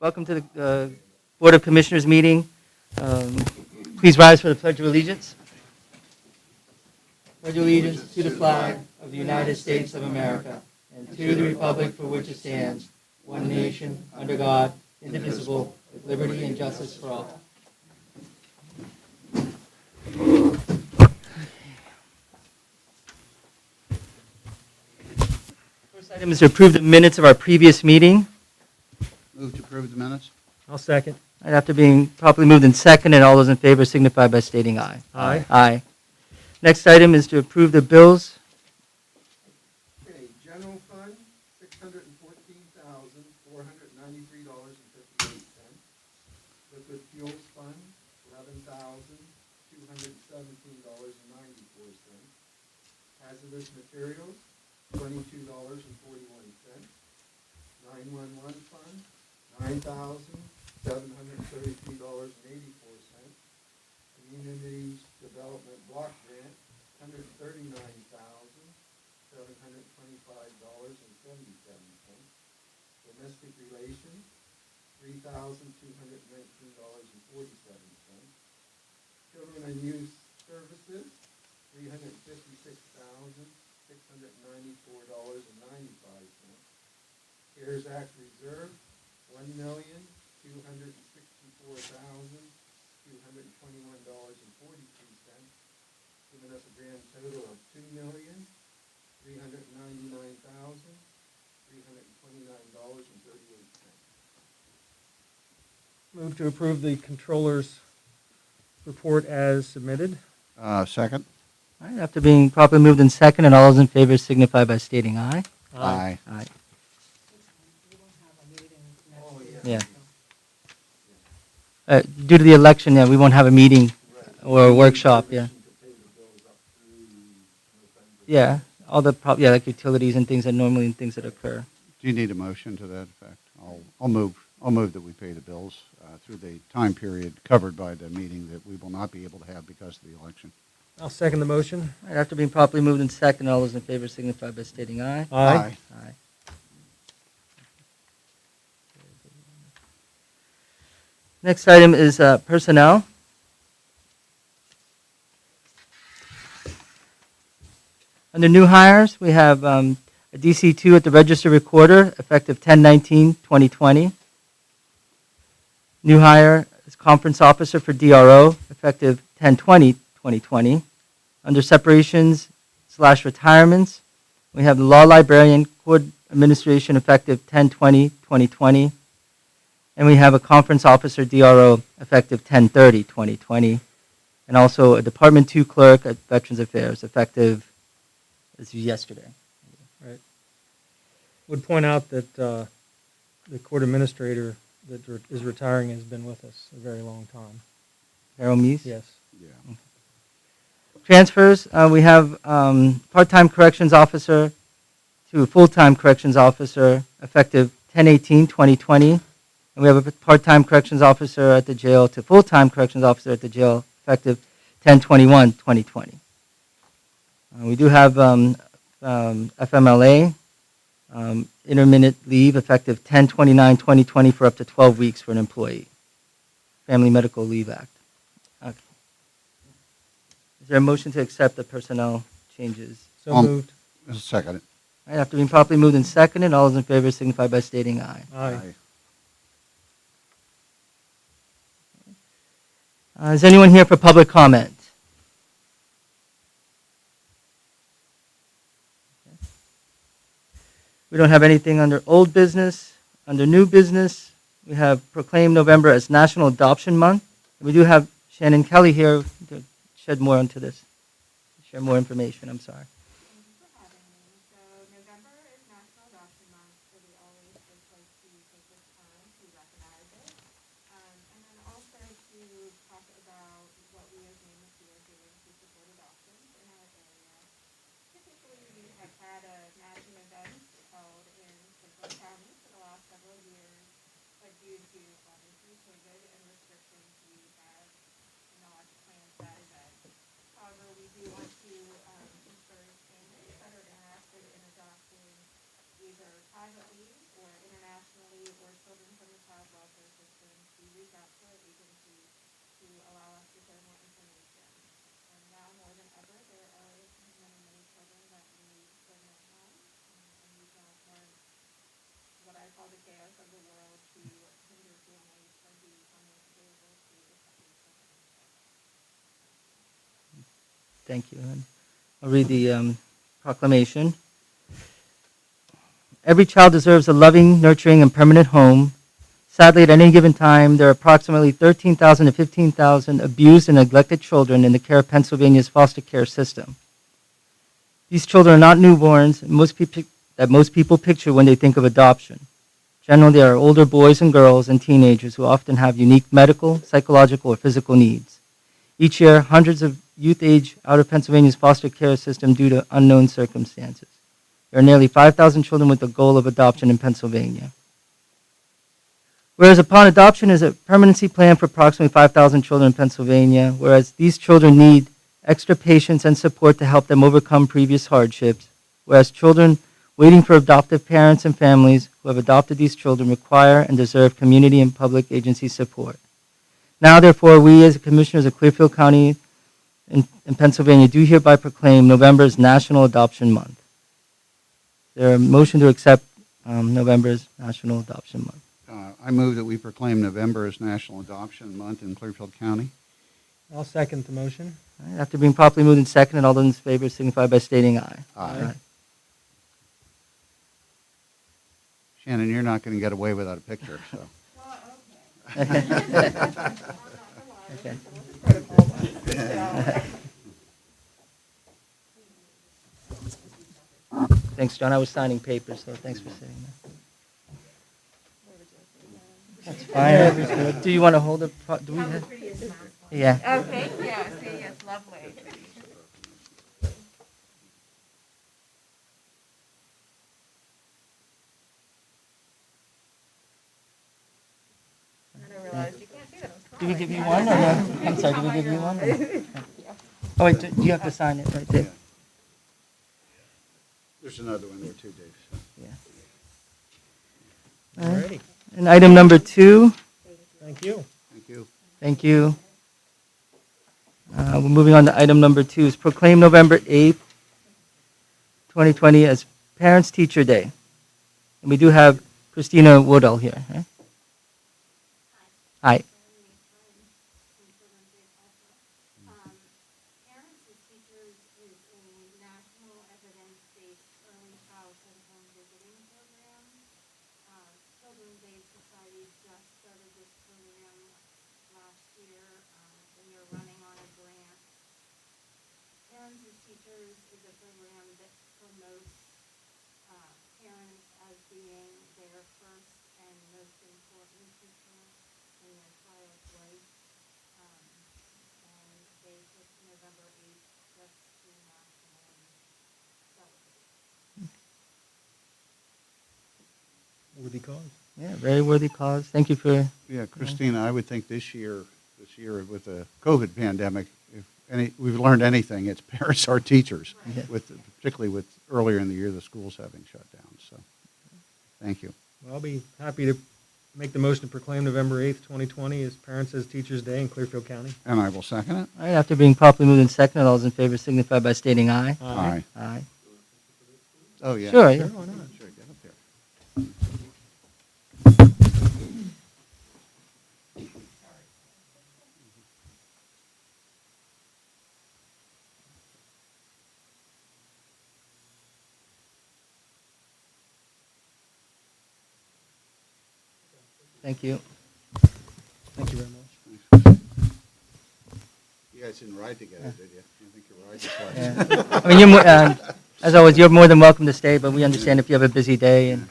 Welcome to the Board of Commissioners meeting. Please rise for the Pledge of Allegiance. Pledge allegiance to the flag of the United States of America and to the republic for which it stands, one nation, under God, indivisible, with liberty and justice for all. First item is to approve the minutes of our previous meeting. Move to approve the minutes. I'll second. And after being properly moved in second, and all those in favor signify by stating aye. Aye. Aye. Next item is to approve the bills. Okay, general fund, $614,493.58. Liquid fuels fund, $11,217.94. Hazardous materials, $22.41. 911 fund, $9,733.84. Communities Development Block Grant, $139,725.77. Domestic Relations, $3,219.47. Children and Youth Services, $356,694.95. CARES Act Reserve, $1,264,221.42, giving us a grand total of $2,399,329.38. Move to approve the controller's report as submitted. Second. All right, after being properly moved in second, and all those in favor signify by stating aye. Aye. Aye. Oh, Yeah. Due to the election, yeah, we won't have a meeting or a workshop, yeah. Yeah, all the, like utilities and things that normally, and things that occur. Do you need a motion to that effect? I'll move that we pay the bills through the time period covered by the meeting that we will not be able to have because of the election. I'll second the motion. All right, after being properly moved in second, all those in favor signify by stating aye. Aye. Aye. Next item is personnel. Under new hires, we have a DC2 at the Register Recorder, effective 10/19/2020. New hire is Conference Officer for DRO, effective 10/20/2020. Under separations/retirements, we have the Law Librarian Court Administration, effective 10/20/2020. And we have a Conference Officer DRO, effective 10/30/2020. And also a Department 2 Clerk at Veterans Affairs, effective as of yesterday. Right. Would point out that the court administrator that is retiring has been with us a very long time. Harold Meese? Yes. Yeah. Transfers, we have part-time corrections officer to a full-time corrections officer, effective 10/18/2020. And we have a part-time corrections officer at the jail to full-time corrections officer at the jail, effective 10/21/2020. We do have FMLA, intermittent leave, effective 10/29/2020 for up to 12 weeks for an employee. Family Medical Leave Act. Okay. Is there a motion to accept the personnel changes? So moved. Second. All right, after being properly moved and seconded, all those in favor signify by stating aye. Aye. Is anyone here for public comment? We don't have anything under old business. Under new business, we have proclaimed November as National Adoption Month. We do have Shannon Kelly here to shed more into this, share more information. I'm sorry. Thank you for having me. So November is National Adoption Month, so we always would like to take this time to recognize it. And then also to talk about what we as Namath are doing to support adoptions in our area. Typically, we have had a matching event held in Central County for the last several years, but due to obviously COVID and restrictions, we have not planned that event. However, we do want to encourage Thank you. And I'll read the proclamation. Every child deserves a loving, nurturing, and permanent home. Sadly, at any given time, there are approximately 13,000 to 15,000 abused and neglected children in the care of Pennsylvania's foster care system. These children are not newborns that most people picture when they think of adoption. Generally, they are older boys and girls and teenagers who often have unique medical, psychological, or physical needs. Each year, hundreds of youth age out of Pennsylvania's foster care system due to unknown circumstances. There are nearly 5,000 children with the goal of adoption in Pennsylvania. Whereas upon adoption is a permanency plan for approximately 5,000 children in Pennsylvania, whereas these children need extra patience and support to help them overcome previous hardships, whereas children waiting for adoptive parents and families who have adopted these children require and deserve community and public agency support. Now, therefore, we as the Commissioners of Clearfield County in Pennsylvania do hereby proclaim November as National Adoption Month. Is there a motion to accept November as National Adoption Month? I move that we proclaim November as National Adoption Month in Clearfield County. I'll second the motion. All right, after being properly moved and seconded, all those in favor signify by stating aye. Aye. Shannon, you're not going to get away without a picture, so. Well, okay. Okay. Thanks, John. I was signing papers, so thanks for saying that. That's fine. Do you want to hold it? Do we have? Yeah. Okay, yeah, see, it's lovely. I didn't realize you can't see that. Did we give you one? Or no? I'm sorry. Did we give you one? Or no? Oh wait, you have to sign it right there. There's another one there too, Dave. Yeah. All right. Alrighty. And item number 2. Thank you. Thank you. Thank you. We're moving on to item number 2. Is proclaim November 8th, 2020 as Parents Teacher Day. And we do have Christina Woodall here. Right? Hi. Parents as Teachers is a national evidence-based early childhood home visiting program. Children's Aid Society just started this program last year. We are running on a grant. Parents as Teachers is a program that promotes parents as being their first and most important teacher in their child's life. And they took November 8th just to nationally celebrate. Worthy cause. Yeah, very worthy cause. Thank you for. Yeah, Christina, I would think this year with the COVID pandemic, we've learned anything, it's parents are teachers, Yeah. particularly with earlier in the year the schools having shut down. So, thank you. Well, I'll be happy to make the motion to proclaim November 8th, 2020 as Parents as Teachers Day in Clearfield County. And I will second it. All right, after being properly moved and seconded, all those in favor signify by stating aye. Aye. Aye. Oh, yeah. Sure, yeah. Why not? Sure, get up there. Thank you. Thank you very much. You guys didn't ride together, did you? I think you ride this Yeah. I mean, as always, you're more than welcome to stay, but we understand if you have a busy day. And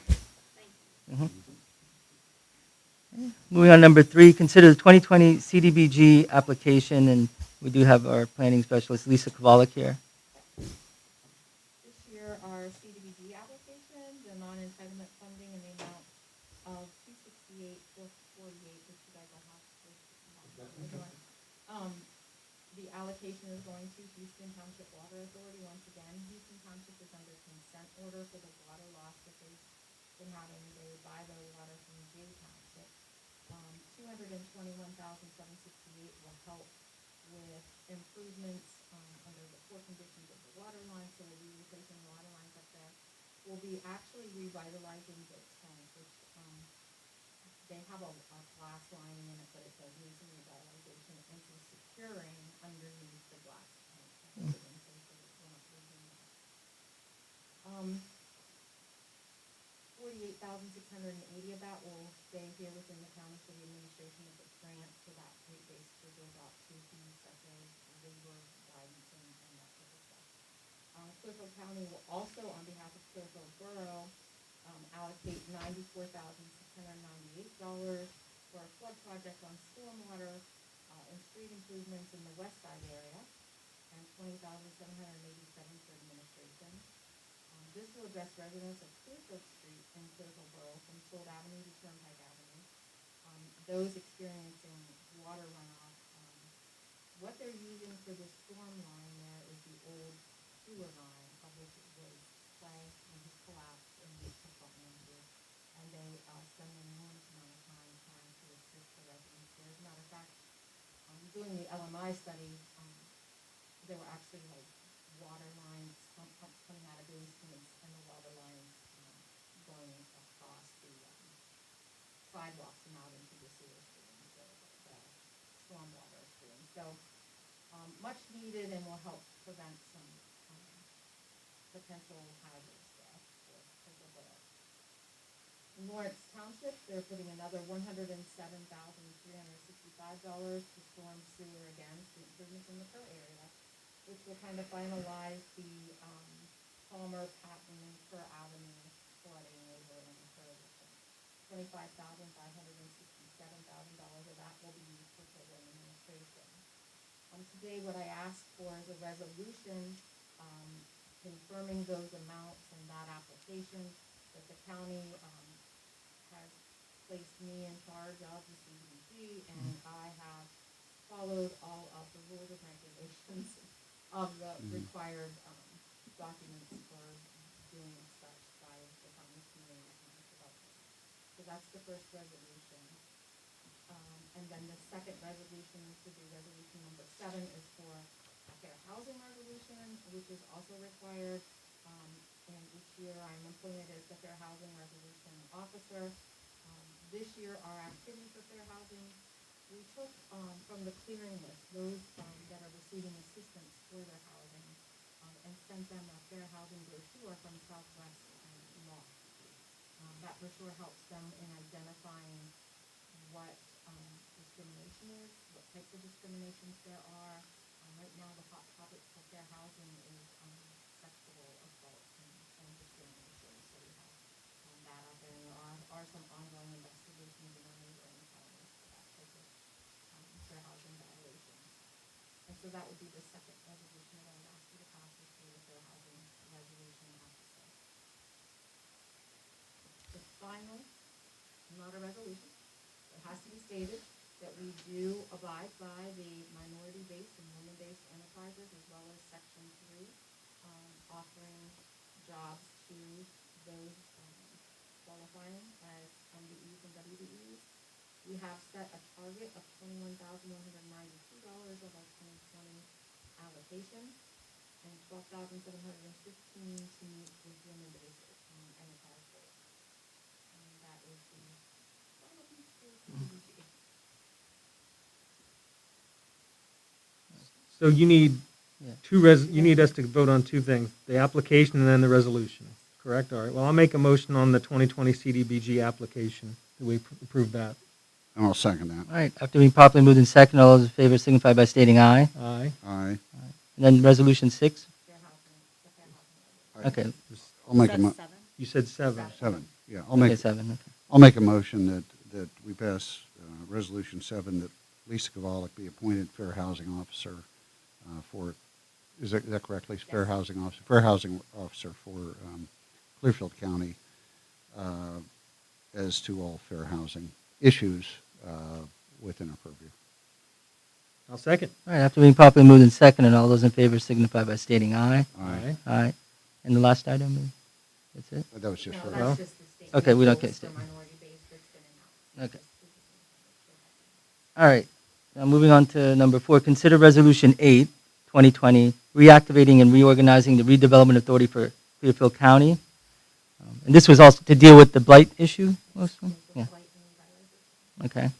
Mhm. Moving on, number 3, consider the 2020 CDBG application, and we do have our planning specialist, Lisa Kowalik, here. This year, our CDBG application, the non-entitlement funding in the amount of $268,448, which you guys will have. The allocation is going to Houston Township Water Authority. Once again, Houston Township is under consent order for the water loss that they've been having. They buy their water from Jay Township. $221,768 will help with improvements under the poor conditions of the water line, so we'll be replacing the water lines up there. We'll be actually revitalizing the tank, which they have a glass lining in it, but it does need some revitalization and some securing underneath the glass tank. $20,680 of that will stay here within the county for the administration of the grant, so that rate base will go out to things such as labor, guidance, and that type of stuff. Clearfield County will also, on behalf of Clearfield Borough, allocate $94,698 for a flood project on stormwater and street improvements in the west side area, and $20,787 for administration. This will address residents of Clearfield Street in Clearfield Borough from Sold Avenue to Turnpike Avenue. Those experiencing water runoff. What they're using for the storm line there is the old sewer line, of which it was clay and has collapsed and leaks have gotten into. And they spend an enormous amount of time trying to assist the residents there. As a matter of fact, doing the LMI study, there were actually like water lines, pumps coming out of basements, and the water lines going across the sidewalks and out into the sewer stream, so the stormwater stream. So much needed and will help prevent some potential hazards there for the borough. In Lawrence Township, they're putting another $107,365 to storm sewer again, street improvements in the Kerr area, which will kind of finalize the Palmer, Patton, and Kerr Avenue flooding over in the Kerr district. $25,567,000 of that will be used for program administration. Today, what I asked for is a resolution confirming those amounts and that application that the county has placed me in charge of the Cdbg, and I have followed all of the rules and regulations of the required documents for doing such by the county's community development. So that's the first resolution. And then the second resolution, which would be resolution number 7, is for a fair housing resolution, which is also required. And each year I'm appointed as the fair housing resolution officer. This year our activity for fair housing, we took from the clearing list those that are receiving assistance for their housing and sent them a fair housing brochure from Southwest Law. That brochure helps them in identifying what discrimination is, what types of discriminations there are. Right now, the hot topic for fair housing is sexual assault and discrimination. So we have that out there, and there are some ongoing investigations in our neighboring counties for that type of fair housing violations. And so that would be the second resolution that I would ask you to pass, is for the fair housing resolution officer. The final, not a resolution, it has to be stated that we do abide by the minority-based and women-based enterprises, as well as Section 3, offering jobs to those qualifying as MDEs and WDEs. We have set a target of $21,192 of our 2020 allocation, and $12,715 to meet with women-based enterprise goals. And that is the final piece for CDBG. So you need Yeah. you need us to vote on two things, the application and then the resolution, correct? All right, well, I'll make a motion on the 2020 CDBG application, that we approve that. And I'll second that. All right, after being properly moved in second, all those in favor signify by stating aye. Aye. Aye. And then resolution 6? Fair housing, the fair housing. Okay, I'll make a You said 7. 7. Yeah, okay, 7, okay. I'll make a motion that we pass resolution 7, that Lisa Kavalik be appointed fair housing officer for, is that correct, Lisa? Fair housing officer for Clearfield County, as to all fair housing issues within our purview. I'll second. All right, after being properly moved in second, and all those in favor signify by stating aye. Aye. Aye. And the last item, that's it? That was just No, for, that's just the state. Okay, we don't Rules get for state. minority-based that's been announced. Okay. All right, now moving on to number 4, consider resolution 8, 2020, reactivating and reorganizing the redevelopment authority for Clearfield County. And this was also to deal with the blight issue, mostly? Yeah, okay.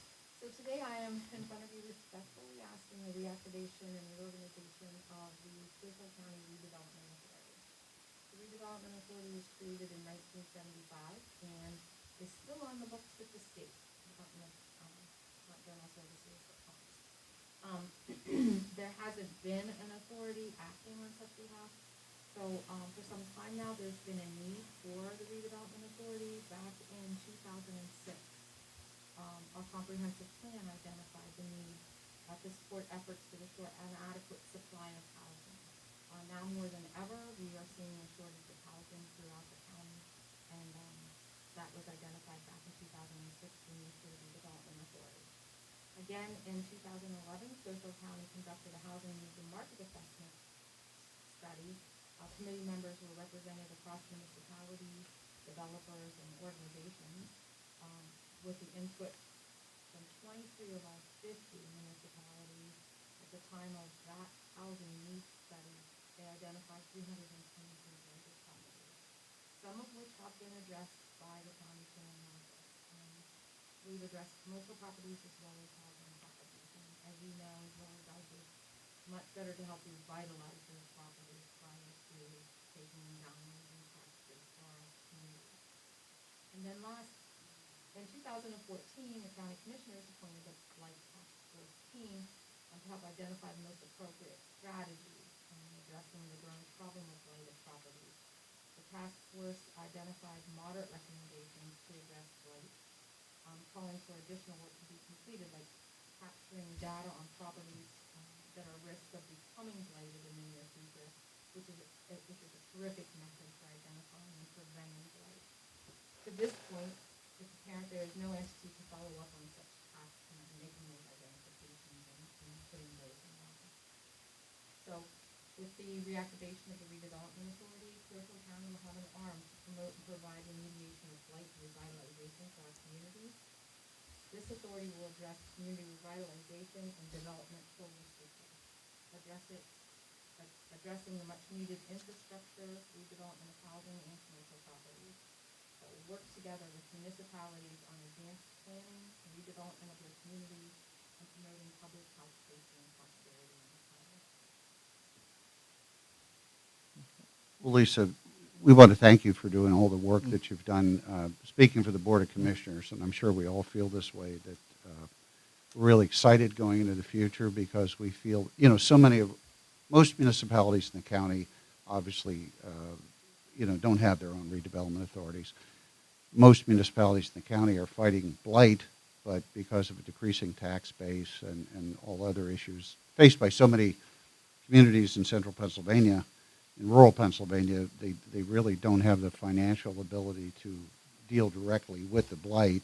So today I am in front of you respectfully asking the reactivation and reorganization of the Clearfield County Redevelopment Authority. The Redevelopment Authority was created in 1975, and is still on the books with the state, Department of General Services or Commerce. There hasn't been an authority acting on such behalf. So for some time now, there's been a need for the redevelopment authority. Back in 2006, our comprehensive plan identified the need to support efforts to restore an adequate supply of housing. Now more than ever, we are seeing a shortage of housing throughout the county, and that was identified back in 2006 when we created the Redevelopment Authority. Again, in 2011, Clearfield County conducted a housing needs and market assessment study. Committee members were represented across municipalities, developers, and organizations with the input from 23 of our 50 municipalities. At the time of that housing needs study, they identified 323 related properties, some of which have been addressed by the county planning office. We've addressed commercial properties as well as housing properties. And as you know, as well as I do, much better to help revitalize those properties prior to taking them down and taxes for our community. And then in 2014, the county commissioners appointed a blight task force team to help identify the most appropriate strategies in addressing the growing problem of blighted properties. The task force identified moderate recommendations to address blight, calling for additional work to be completed, like capturing data on properties that are at risk of becoming blighted in the near future, which is a terrific method for identifying and preventing blight. To this point, it's apparent there is no entity to follow up on such tasks and making those identifications and putting those in line. So, with the reactivation of the Redevelopment Authority, Clearfield County will have an arm to promote and provide remediation of blight revitalization for our communities. This authority will address community revitalization and development holistically, addressing the much-needed infrastructure, redevelopment of housing, and commercial properties. That will work together with municipalities on advanced planning, redevelopment of their communities, and promoting public health, safety, and prosperity in the county. Well, Lisa, we want to thank you for doing all the work that you've done, speaking for the Board of Commissioners, and I'm sure we all feel this way, that we're really excited going into the future because we feel, most municipalities in the county obviously, don't have their own redevelopment authorities. Most municipalities in the county are fighting blight, but because of a decreasing tax base and all other issues faced by so many communities in central Pennsylvania, in rural Pennsylvania, they really don't have the financial ability to deal directly with the blight,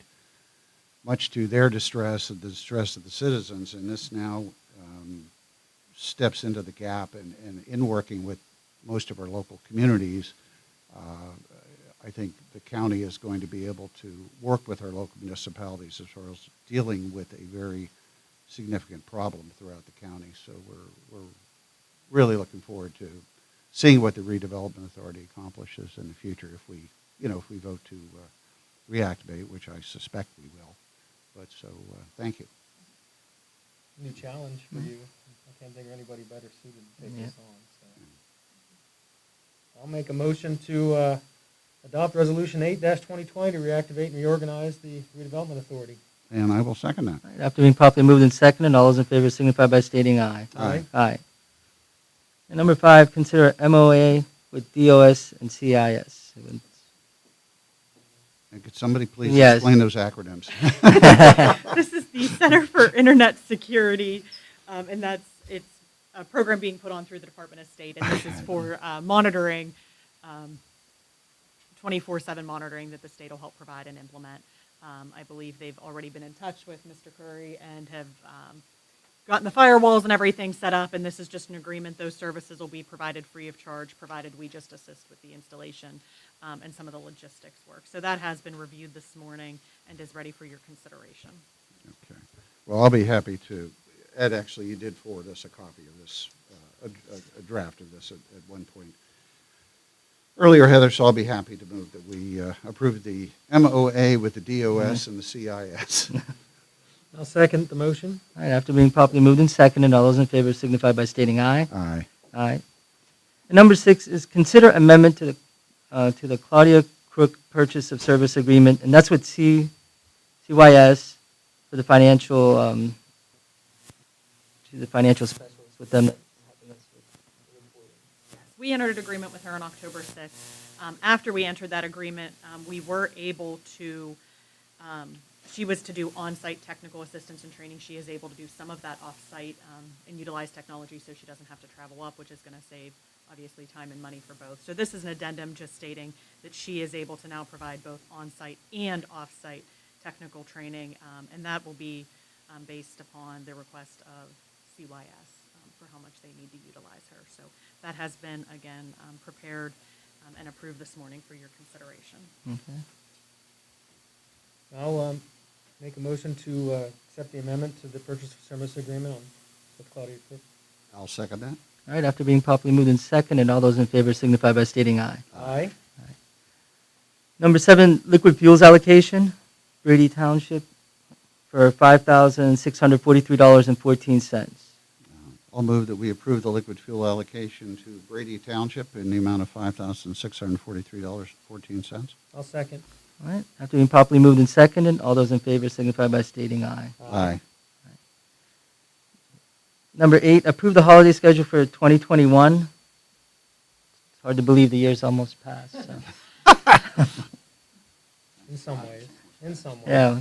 much to their distress and the distress of the citizens. And this now steps into the gap, and in working with most of our local communities, I think the county is going to be able to work with our local municipalities as far as dealing with a very significant problem throughout the county. So we're really looking forward to seeing what the Redevelopment Authority accomplishes in the future if we vote to reactivate, which I suspect we will. But so, thank you. New challenge for you. I can't think of anybody better suited to take this on. So. I'll make a motion to adopt Resolution 8-2020 to reactivate and reorganize the Redevelopment Authority. And I will second that. Right, after being properly moved and seconded, all those in favor signify by stating aye. Aye. Aye. And number 5, consider MOA with DOS and CIS. And could somebody please Yes. explain those acronyms? This is the Center for Internet Security, and it's a program being put on through the Department of State, and this is for monitoring, 24/7 monitoring that the state will help provide and implement. I believe they've already been in touch with Mr. Curry and have gotten the firewalls and everything set up, and this is just an agreement. Those services will be provided free of charge, provided we just assist with the installation and some of the logistics work. So that has been reviewed this morning and is ready for your consideration. Okay. Well, I'll be happy to. Ed, actually, you did forward us a copy of this, a draft of this at one point earlier, Heather, so I'll be happy to move that we approve the MOA with the DOS and the CIS. I'll second the motion. All right, after being properly moved and seconded, all those in favor signify by stating aye. Aye. Aye. And number 6 is consider amendment to the Claudia Crook purchase of service agreement, and that's with CYS for the financial, specialist with them. Helping us with the reporting. We entered an agreement with her on October 6th. After we entered that agreement, we were able to, she was to do on-site technical assistance and training. She is able to do some of that off-site and utilize technology so she doesn't have to travel up, which is going to save, obviously, time and money for both. So this is an addendum just stating that she is able to now provide both on-site and off-site technical training, and that will be based upon the request of CYS for how much they need to utilize her. So that has been, again, prepared and approved this morning for your consideration. Okay. I'll make a motion to accept the amendment to the purchase of service agreement with Claudia Cook. I'll second that. All right, after being properly moved in second, and all those in favor signify by stating aye. Aye. Number 7, liquid fuels allocation, Brady Township, for $5,643.14. I'll move that we approve the liquid fuel allocation to Brady Township in the amount of $5,643.14. I'll second. All right, after being properly moved in second, and all those in favor signify by stating aye. Aye. Number 8, approve the holiday schedule for 2021. It's hard to believe the year's almost passed. So. In some ways. In some ways. Yeah.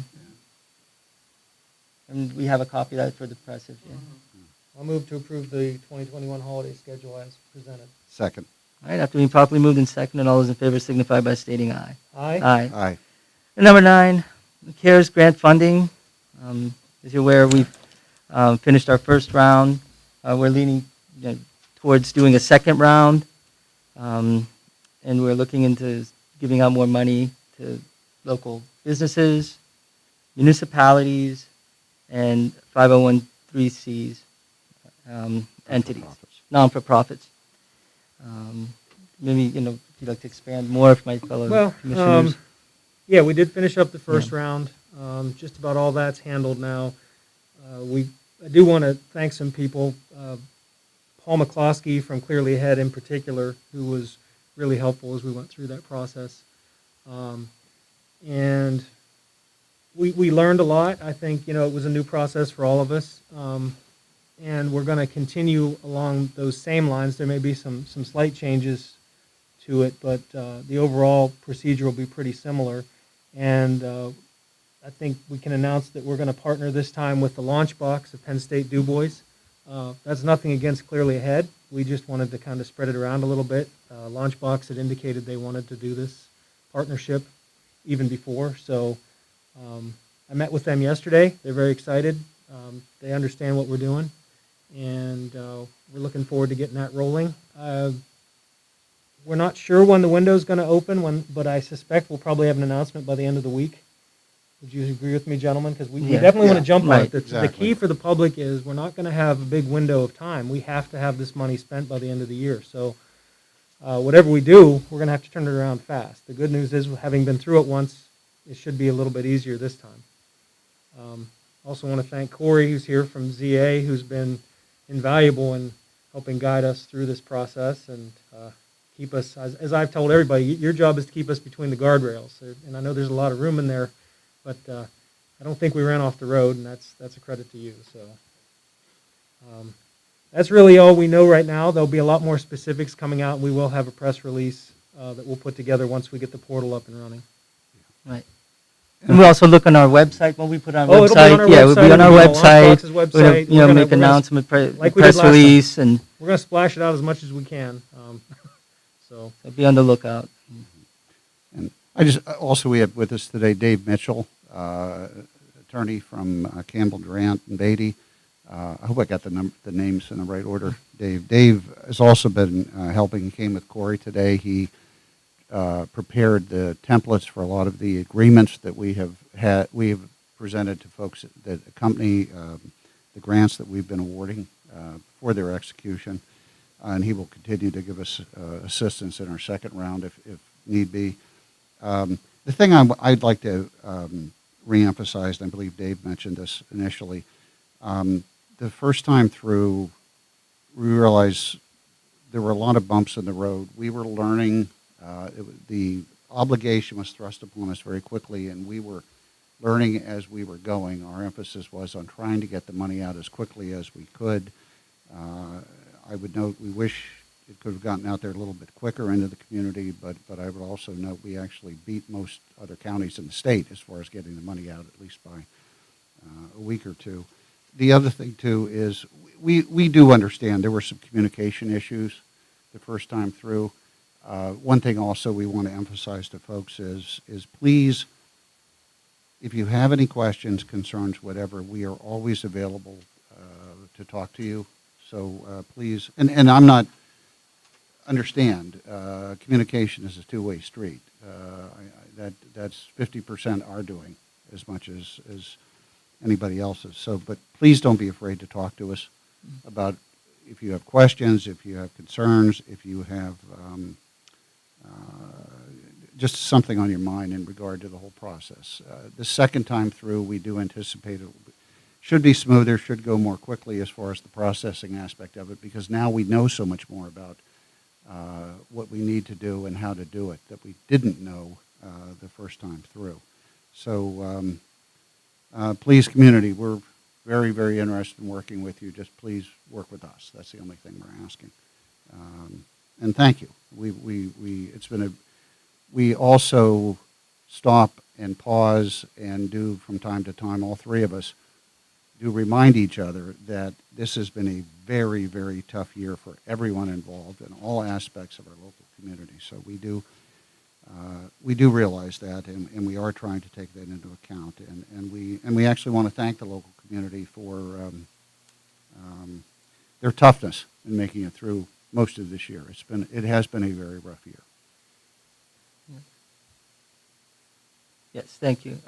And we have a copy of that for the press. If you. I'll move to approve the 2021 holiday schedule as presented. Second. All right, after being properly moved in second, and all those in favor signify by stating aye. Aye. Aye. Aye. And number 9, the CARES grant funding. As you're aware, we've finished our first round. We're leaning towards doing a second round, and we're looking into giving out more money to local businesses, municipalities, and 501(c)(3)s entities, non-for-profits. Maybe, if you'd like to expand more for my fellow commissioners. Yeah, we did finish up the first round. Just about all that's handled now. I do want to thank some people. Paul McCloskey from Clearly Ahead in particular, who was really helpful as we went through that process. And we learned a lot. I think, it was a new process for all of us. And we're going to continue along those same lines. There may be some slight changes to it, but the overall procedure will be pretty similar. And I think we can announce that we're going to partner this time with the Launch Box of Penn State Du Bois. That's nothing against Clearly Ahead. We just wanted to kind of spread it around a little bit. Launch Box had indicated they wanted to do this partnership even before. So I met with them yesterday. They're very excited. They understand what we're doing. And we're looking forward to getting that rolling. We're not sure when the window is going to open, but I suspect we'll probably have an announcement by the end of the week. Would you agree with me, gentlemen? Because we definitely want to jump on it. The key for the public is we're not going to have a big window of time. We have to have this money spent by the end of the year. So whatever we do, we're going to have to turn it around fast. The good news is, having been through it once, it should be a little bit easier this time. Also want to thank Corey, who's here from ZA, who's been invaluable in helping guide us through this process and keep us, as I've told everybody, your job is to keep us between the guardrails. And I know there's a lot of room in there, but I don't think we ran off the road, and that's a credit to you. So that's really all we know right now. There'll be a lot more specifics coming out, and we will have a press release that we'll put together once we get the portal up and running. Right. And we also look on our website. When we put on our It'll be on website, our it'll website, be on our it'll be on website. Launchbox's We're website. gonna, We're make gonna announcement, like we did press last time. release, and We're going to splash it out as much as we can. So be on the lookout. And we have with us today Dave Mitchell, attorney from Campbell, Durant, and Beatty. I hope I got the names in the right order. Dave has also been helping. He came with Corey today. He prepared the templates for a lot of the agreements that we have presented to folks that accompany the grants that we've been awarding for their execution. And he will continue to give us assistance in our second round if need be. The thing I'd like to reemphasize, and I believe Dave mentioned this initially, the first time through, we realized there were a lot of bumps in the road. We were learning the obligation was thrust upon us very quickly, and we were learning as we were going. Our emphasis was on trying to get the money out as quickly as we could. I would note we wish it could have gotten out there a little bit quicker into the community, but I would also note we actually beat most other counties in the state as far as getting the money out, at least by a week or two. The other thing, too, is we do understand there were some communication issues the first time through. One thing also we want to emphasize to folks is please, if you have any questions, concerns, whatever, we are always available to talk to you. So please, and I'm not, understand, communication is a two-way street. That's 50% our doing as much as anybody else's. So, but please don't be afraid to talk to us about if you have questions, if you have concerns, if you have just something on your mind in regard to the whole process. The second time through, we do anticipate it should be smoother, should go more quickly as far as the processing aspect of it, because now we know so much more about what we need to do and how to do it that we didn't know the first time through. So please, community, we're very, very interested in working with you. Just please work with us. That's the only thing we're asking. And thank you. We also stop and pause and do from time to time, all three of us do remind each other that this has been a very, very tough year for everyone involved in all aspects of our local community. So we do realize that, and we are trying to take that into account. And we actually want to thank the local community for their toughness in making it through most of this year. It has been a very rough year. Yes, thank you.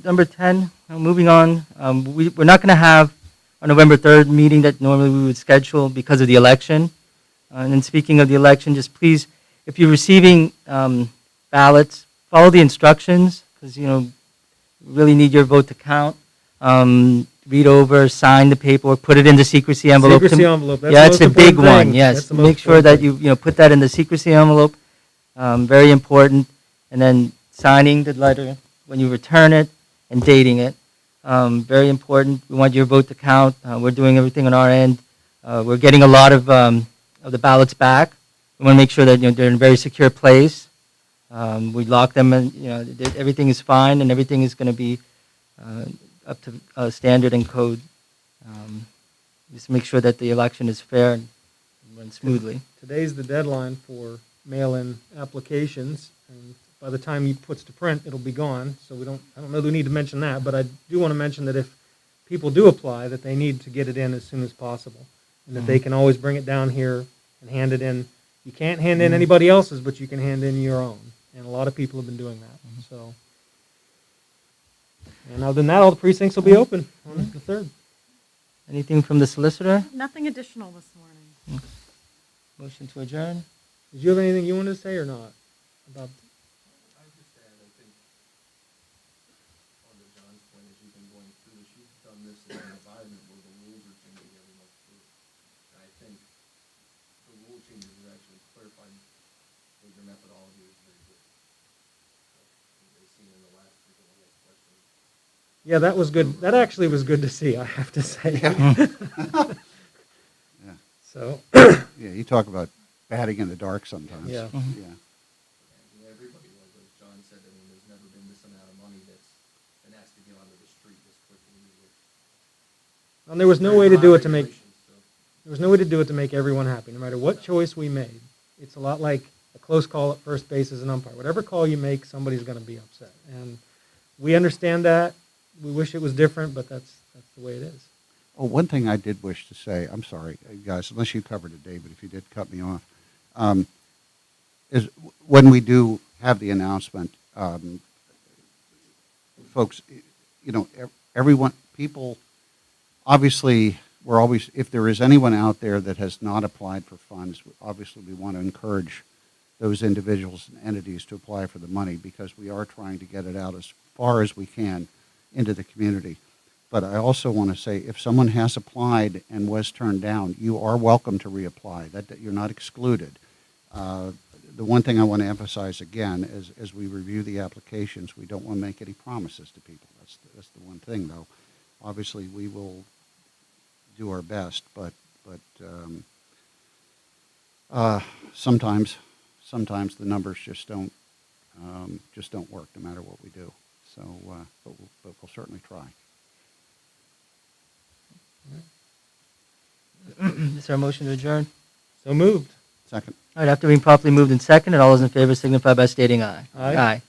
Number 10, moving on, we're not going to have our November 3rd meeting that normally we would schedule because of the election. And then speaking of the election, just please, if you're receiving ballots, follow the instructions, because, we really need your vote to count. Read over, sign the paperwork, put it in the secrecy envelope. Secrecy envelope, that's yeah, the it's most a big important one, thing. yes. That's the most Make sure that important you put that in the secrecy envelope, very important. And then signing the letter when you return it and dating it, very important. We want your vote to count. We're doing everything on our end. We're getting a lot of the ballots back. We want to make sure that they're in a very secure place. We lock them, and everything is fine, and everything is going to be up to standard and code. Just make sure that the election is fair and runs smoothly. Today's the deadline for mail-in applications, and by the time he puts to print, it'll be gone. So I don't know that we need to mention that, but I do want to mention that if people do apply, that they need to get it in as soon as possible, and that they can always bring it down here and hand it in. You can't hand in anybody else's, but you can hand in your own, and a lot of people have been doing that. So, and other than that, all the precincts will be open on the 3rd. Anything from the solicitor? Nothing additional this morning. Motion to adjourn? Did you have anything you wanted to say or not about? I would just add, I think, on to John's point, as you've been going through this, you've done this in an environment where the rules are changing every month too. And I think the rule changes are actually clarifying that your methodology is very good. So, as seen in the last question. Yeah, that was good. That actually was good to see, I have to say. Yeah. So, Yeah, you talk about batting in the dark sometimes. Yeah. Yeah. And everybody, like John said, there's never been this amount of money that's been asked to get onto the street this quickly. and there was no way to do it to make Regulations, so. there was no way to do it to make everyone happy, no matter what choice we made. It's a lot like a close call at first base as an umpire. Whatever call you make, somebody's going to be upset, and we understand that. We wish it was different, but that's the way it is. Oh, one thing I did wish to say, I'm sorry, guys, unless you covered it, David, if you did cut me off, is when we do have the announcement, folks, everyone, people, obviously, we're always, if there is anyone out there that has not applied for funds, obviously we want to encourage those individuals and entities to apply for the money, because we are trying to get it out as far as we can into the community. But I also want to say, if someone has applied and was turned down, you are welcome to reapply. That you're not excluded. the one thing I want to emphasize again is, as we review the applications, we don't want to make any promises to people. That's the one thing, though. Obviously, we will do our best, but sometimes the numbers just don't work, no matter what we do. So, but we'll certainly try. Is there a motion to adjourn? So moved. Second. All right, after being properly moved and seconded, all those in favor signify by stating aye. Aye. Aye.